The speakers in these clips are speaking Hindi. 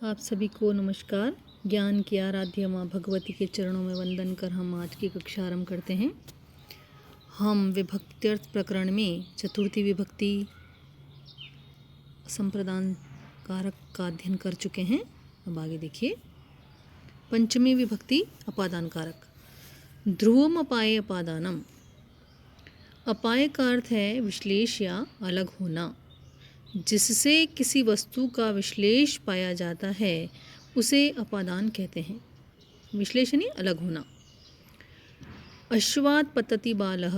आप सभी को नमस्कार। ज्ञान की आराध्य माँ भगवती के चरणों में वंदन कर हम आज की कक्षा आरंभ करते हैं। हम विभक्त्यर्थ प्रकरण में चतुर्थी विभक्ति संप्रदान कारक का अध्ययन कर चुके हैं। अब आगे देखिए। पंचमी विभक्ति अपादान कारक। ध्रुवम अपाय अपादानम। अपाय का अर्थ है विश्लेष या अलग होना। जिससे किसी वस्तु का विश्लेष पाया जाता है उसे अपादान कहते हैं। विश्लेष यानी अलग होना। अश्वात् पतति बालः।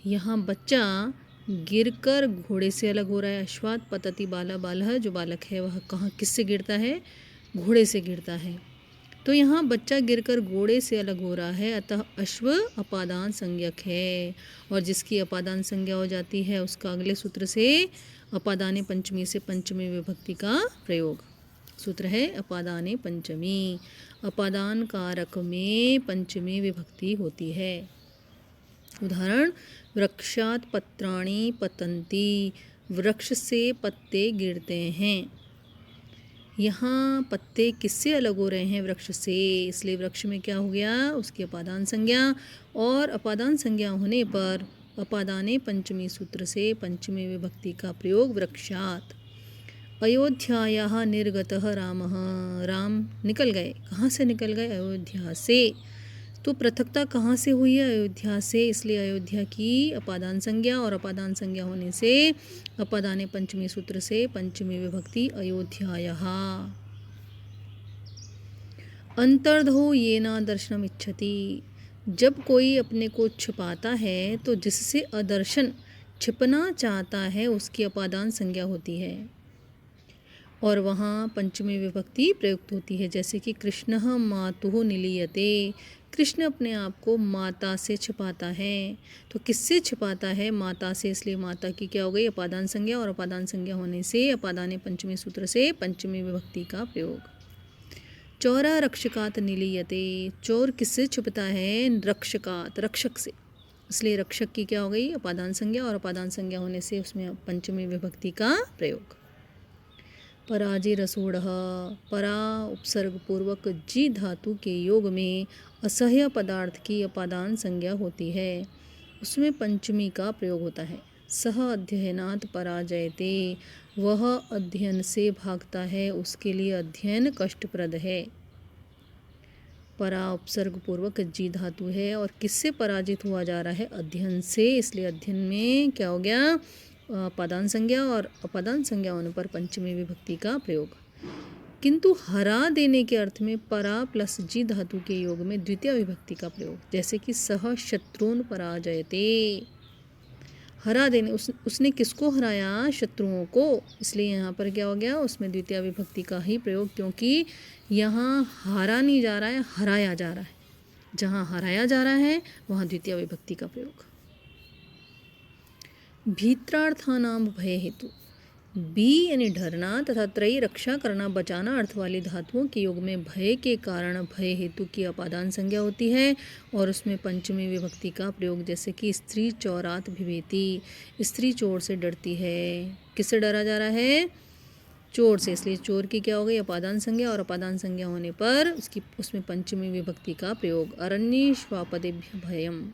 यहाँ बच्चा गिरकर घोड़े से अलग हो रहा है। अश्वात् पतति बालः। बालः जो बालक है वह कहाँ किससे गिरता है? घोड़े से गिरता है। तो यहाँ बच्चा गिरकर घोड़े से अलग हो रहा है, अतः अश्व अपादान संज्ञक है। और जिसकी अपादान संज्ञा हो जाती है उसका अगले सूत्र से अपादाने पंचमी से पंचमी विभक्ति का प्रयोग। सूत्र है अपादाने पंचमी। अपादान कारक में पंचमी विभक्ति होती है। उदाहरण, वृक्षात् पत्राणि पतन्ति। वृक्ष से पत्ते गिरते हैं। यहाँ पत्ते किससे अलग हो रहे हैं? वृक्ष से। इसलिए वृक्ष में क्या हो गया? उसकी अपादान संज्ञा। और अपादान संज्ञा होने पर अपादाने पंचमी सूत्र से पंचमी विभक्ति का प्रयोग वृक्षात्। अयोध्यायाः निर्गतः रामः। राम निकल गए। कहाँ से निकल गए? अयोध्या से। तो पृथकता कहाँ से हुई है? अयोध्या से। इसलिए अयोध्या की अपादान संज्ञा और अपादान संज्ञा होने से अपादाने पंचमी सूत्र से पंचमी विभक्ति अयोध्यायाः। अंतर्धो येन दर्शनम इच्छति। जब कोई अपने को छिपाता है तो जिससे अदर्शन छिपना चाहता है उसकी अपादान संज्ञा होती है और वहाँ पंचमी विभक्ति प्रयुक्त होती है। जैसे कि कृष्णः मातुः निलीयते। कृष्ण अपने आप को माता से छिपाता है। तो किससे छिपाता है? माता से। इसलिए माता की क्या हो गई? अपादान संज्ञा। और अपादान संज्ञा होने से अपादाने पंचमी सूत्र से पंचमी विभक्ति का प्रयोग। चौरा रक्षकात् निलीयते। चोर किससे छुपता है? रक्षकात्, रक्षक से। इसलिए रक्षक की क्या हो गई? अपादान संज्ञा। और अपादान संज्ञा होने से उसमें पंचमी विभक्ति का प्रयोग। पराजिरसूढ़ः। परा उपसर्ग पूर्वक जी धातु के योग में असह्य पदार्थ की अपादान संज्ञा होती है, उसमें पंचमी का प्रयोग होता है। सह अध्ययनात् पराजयते। वह अध्ययन से भागता है, उसके लिए अध्ययन कष्टप्रद है। परा उपसर्ग पूर्वक जी धातु है और किससे पराजित हुआ जा रहा है? अध्ययन से। इसलिए अध्ययन में क्या हो गया? अपादान संज्ञा। और अपादान संज्ञा होने पर पंचमी विभक्ति का प्रयोग। किंतु हरा देने के अर्थ में परा प्लस जी धातु के योग में द्वितीय विभक्ति का प्रयोग। जैसे कि सह शत्रुन पराजयते। हरा देने उसने किसको हराया? शत्रुओं को। इसलिए यहाँ पर क्या हो गया? उसमें द्वितीय विभक्ति का ही प्रयोग, क्योंकि यहाँ हारा नहीं जा रहा है, हराया जा रहा है। जहाँ हराया जा रहा है वहाँ द्वितीय विभक्ति का प्रयोग। भीत्रार्थानाम भय हेतु। बी यानी डरना तथा त्रयी रक्षा करना, बचाना अर्थ वाली धातुओं के योग में भय के कारण भय हेतु की अपादान संज्ञा होती है और उसमें पंचमी विभक्ति का प्रयोग। जैसे कि स्त्री चौरात भिवेति। स्त्री चोर से डरती है। किससे डरा जा रहा है? चोर से। इसलिए चोर की क्या हो गई? अपादान संज्ञा। और अपादान संज्ञा होने पर उसमें पंचमी विभक्ति का प्रयोग। अरण्ये श्वापदेभ्य भयम।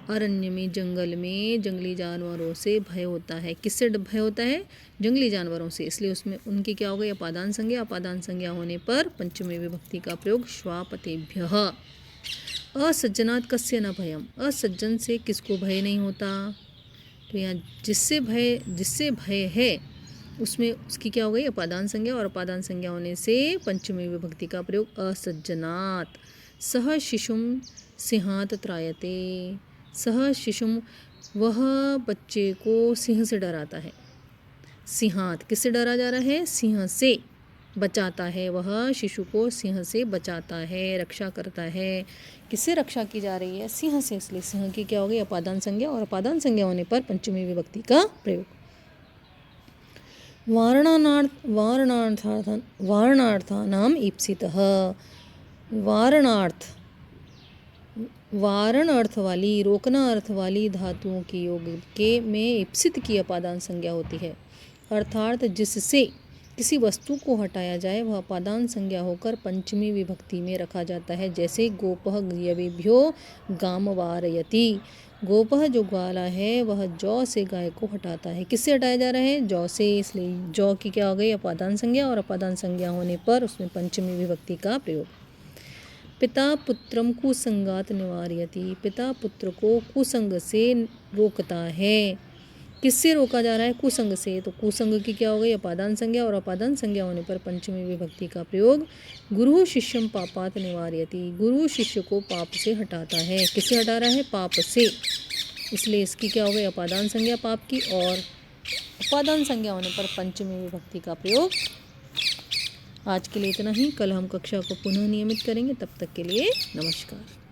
अरण्य में, जंगल में जंगली जानवरों से भय होता है। किससे भय होता है? जंगली जानवरों से। इसलिए उसमें उनकी क्या हो गई? अपादान संज्ञा। अपादान संज्ञा होने पर पंचमी विभक्ति का प्रयोग श्वापतेभ्यः। असज्जनात् कस्य न भयम। असज्जन से किसको भय नहीं होता? तो यहाँ जिससे भय है उसमें उसकी क्या हो गई? अपादान संज्ञा। और अपादान संज्ञा होने से पंचमी विभक्ति का प्रयोग। असज्जनात्। सह शिशुम सिंहात् त्रायते। सह शिशुम, वह बच्चे को सिंह से डराता है। सिंहात्, किससे डरा जा रहा है? सिंह से। बचाता है, वह शिशु को सिंह से बचाता है, रक्षा करता है। किससे रक्षा की जा रही है? सिंह से। इसलिए सिंह की क्या हो गई? अपादान संज्ञा। और अपादान संज्ञा होने पर पंचमी विभक्ति का प्रयोग। वारणार्थानाम ईप्सितः। वारण अर्थ वाली, रोकना अर्थ वाली धातुओं के योग के में ईप्सित की अपादान संज्ञा होती है। अर्थात जिससे किसी वस्तु को हटाया जाए वह अपादान संज्ञा होकर पंचमी विभक्ति में रखा जाता है। जैसे गोपः गयवेभ्यो गाम वारयति। गोपः जो ग्वाला है वह जौ से गाय को हटाता है। किससे हटाया जा रहा है? जौ से, इसलिए जौ की क्या हो गई? अपादान संज्ञा, और अपादान संज्ञा होने पर उसमें पंचमी विभक्ति का प्रयोग। पिता पुत्रम कुसंगात निवारयति। पिता पुत्र को कुसंग से रोकता है। किससे रोका जा रहा है? कुसंग से। तो कुसंग की क्या हो गई? अपादान संज्ञा, और अपादान संज्ञा होने पर पंचमी विभक्ति का प्रयोग। गुरु शिष्यम पापात निवारयति। गुरु शिष्य को पाप से हटाता है। किससे हटा रहा है? पाप से, इसलिए इसकी क्या हो गई? अपादान संज्ञा पाप की, और अपादान संज्ञा होने पर पंचमी विभक्ति का प्रयोग। आज के लिए इतना ही। कल हम कक्षा को पुनः नियमित करेंगे। तब तक के लिए नमस्कार।